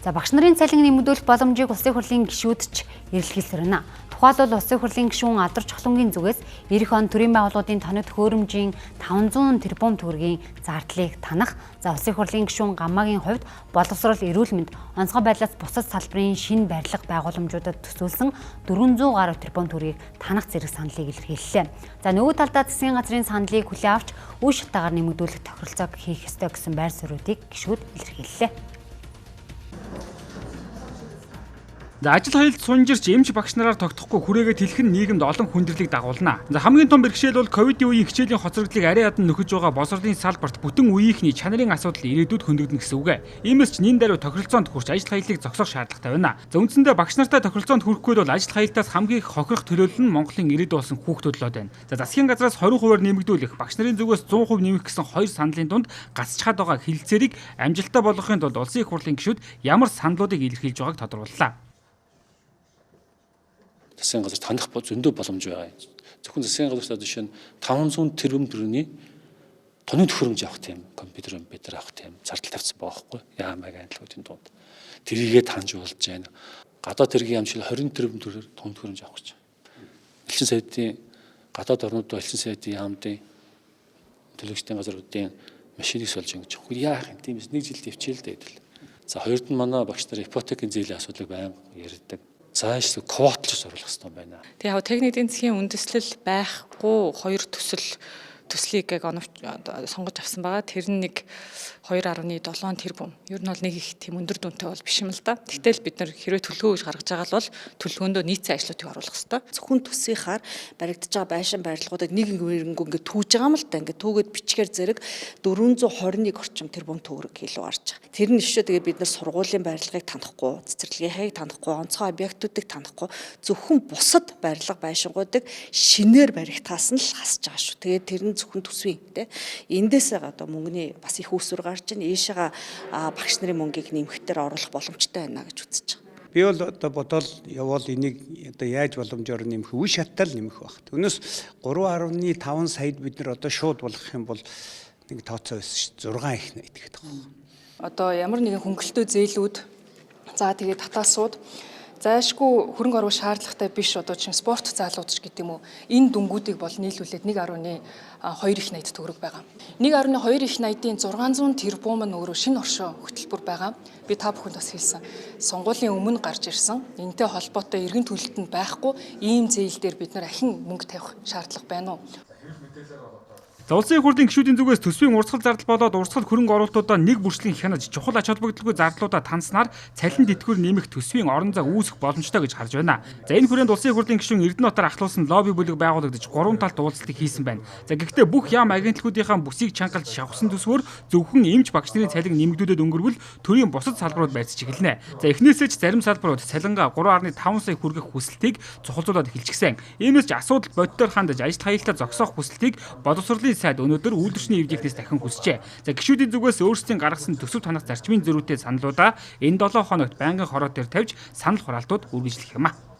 За багш нарын цалин нэмэгдүүлэх боломжийг улсын хурлын гишүүд ч эрэлхийлсэрнэ. Тухайлбал улсын хурлын гишүүн Адар Чухлангийн зүгээс эх он төрийн байгууллагын тоног төхөөрөмжийн 500 тэрбум төгрөгийн зардлыг танах, за улсын хурлын гишүүн Гаммагийн хувьд боловсрол, эрүүл мэнд, онцгой байдлаас бусад салбарын шинэ барилга байгууламжуудад төсөөлсөн 400 гаруй тэрбум төгрөгийг танах зэрэг саналыг илэрхийллээ. За нөгөө талдаа засгийн газрын саналыг хүлээн авч үе шатаагаар нэмэгдүүлэх тохиролцоог хийх ёстой гэсэн байр суурьдыг гишүүд илэрхийллээ. Ажил хаялт сунжирч эмч багш нараар тогтохгүй хүрээгээ тэлхэн нийгэмд олон хүндрэлийг дагуулна. Хамгийн том бэрхшээл бол ковидын үеийн хичээлийн хоцрогдлыг арай ядан нөхөж байгаа боловсролын салбарт бүтэн үеийнхний чанарын асуудал ирээдүйд хөндөгдөн гэсэн үг. Иймээс ч нин даруй тохиролцоонд хүрч ажил хаялтыг зогсоох шаардлагатай байна. За үндсэндээ багш нартай тохиролцоонд хүрэхгүй бол ажил хаялтаас хамгийн их хохирох төлөөлөл нь Монголын ирээдүй болсон хүүхдүүд л байна. За засгийн газраас 20% нэмэгдүүлэх, багш нарын зүгээс 100% нэмэх гэсэн хоёр саналын дунд гацчаад байгаа хилцээрийг амжилттай болгохын тулд улсын их хурлын гишүүд ямар саналуудыг илэрхийлж байгааг тодорхойллоо. Засгийн газар таних зөндөө боломж байгаа. Зөвхөн засгийн газраас жишээ нь 500 тэрбум төгрөгийн тоног төхөөрөмж авах тийм компьютер авах тийм зардал тавьсан баахгүй. Яамаг анилгуудын дунд. Тэрийгээ таньж болж байна. Гадаад хэргийн амжилт 20 тэрбум төгрөөр тоног төхөөрөмж авах гэж. Элчин сайдын гадаад орнуудад элчин сайдын яамдын төлөөлөгчдийн газруудын машиныг сольж ингэж. Яах юм тиймээс нэг жил төвчээл дэдэл. За хоёрд нь манай багш нар ипотекийн зээлийн асуудлыг байнга ярьдаг. Зааш квотлж оруулах хэрэгтэй байна. Тэгээ яг техник эдийн засгийн үндэслэл байхгүй хоёр төслийг яг сонгож авсан байгаа. Тэр нь нэг 2.7 тэрбум. Ер нь бол нэг их тийм өндөр дүнтэй бол биш юм л да. Гэтэл бид нар хэрвээ төлөвлөгөө гэж гаргаж байгаа бол төлөвлөгөөндөө нийцсэн ажлуудыг оруулах хэрэгтэй. Зөвхөн төсвийнхаар баригдаж байгаа байшин барилгуудыг нэг ингээд түүж байгаа юм л да. Ингээд түүгээд бичгээр зэрэг 421 орчим тэрбум төгрөг илүү гарч байгаа. Тэр нь өшөө тэгээд бид нар сургуулийн барилгыг танахгүй, цэцэрлэгийн танахгүй, онцгой объектуудыг танахгүй, зөвхөн бусад барилга байшингуудыг шинээр баригдахаас нь л хасж байгаа шүү. Тэгээд тэр нь зөвхөн төсвийн те. Эндээсээ одоо мөнгөний бас их үүсвэр гарч ийн ийшээгээ багш нарын мөнгийг нэмэхтэр оруулах боломжтой байна гэж үзэж байгаа. Би бол одоо бодвол явал энийг одоо яаж боломжоор нэмэх үе шаттай л нэмэх баг. Түүнээс 3.5 саяд бид нар одоо шууд болгох юм бол нэг тооцоо байсан шүү. 6 их найт гэдэг байна. Одоо ямар нэгэн хөнгөлөлтөө зээлүүд за тэгээд татаасууд зайлшгүй хөрөнгө оруулах шаардлагатай биш одоо чинь спорт залууд ч гэдэг юм уу энэ дүнгуудыг бол нийлүүлээд 1.2 их найт төгрөг байгаа. 1.2 их найдын 600 тэрбум нь өөрөө шинэ оршоо хөтөлбөр байгаа. Би та бүхэнд бас хэлсэн. Сонгуулийн өмнө гарч ирсэн. Энэтэй холбоотой эргэн төлөлтөнд байхгүй ийм зээл дээр бид нар ахин мөнгө тавих шаардлага байна уу? За улсын их хурлын гишүүдийн зүгээс төсвийн урсгал зардал болоод урсгал хөрөнгө оруулалтуудаа нэг бүрчлэн хянаж чухал ач холбогдолгүй зардлуудаа танснаар цалин тэтгэвэр нэмэх төсвийн орон зай үүсэх боломжтой гэж харж байна. За энэ хүрээнд улсын их хурлын гишүүн Эрдэнэтээр ахлуулсан лобби бүлэг байгуулагдаж 3 талт уулзалтыг хийсэн байна. За гэхдээ бүх яам агентлагуудынхаа бүсийг чангалж шавхсан төсвөр зөвхөн эмч багш нарын цалин нэмэгдүүлээд өнгөрвөл төрийн бусад салбарууд байцаж эхэлнэ. За эхнээсээ ч зарим салбарууд цалингаа 3.5 сая хүргэх хүсэлтийг цохолдуулаад эхэлчихсэн. Иймээс ч асуудал боддоор хандаж ажил хаялтаа зогсоох хүсэлтийг боловсролын сайд өнөөдөр үйлдвэрчний эвдэгтээс дахин хүсжээ. За гишүүдийн зүгээс өөрсдийн гаргасан төсөв танах зарчмын зөрүүтэй саналуудаа энэ 7 хоногт байнгын хороо дээр тавьж санал хураалтууд үргэлжлэх юм а.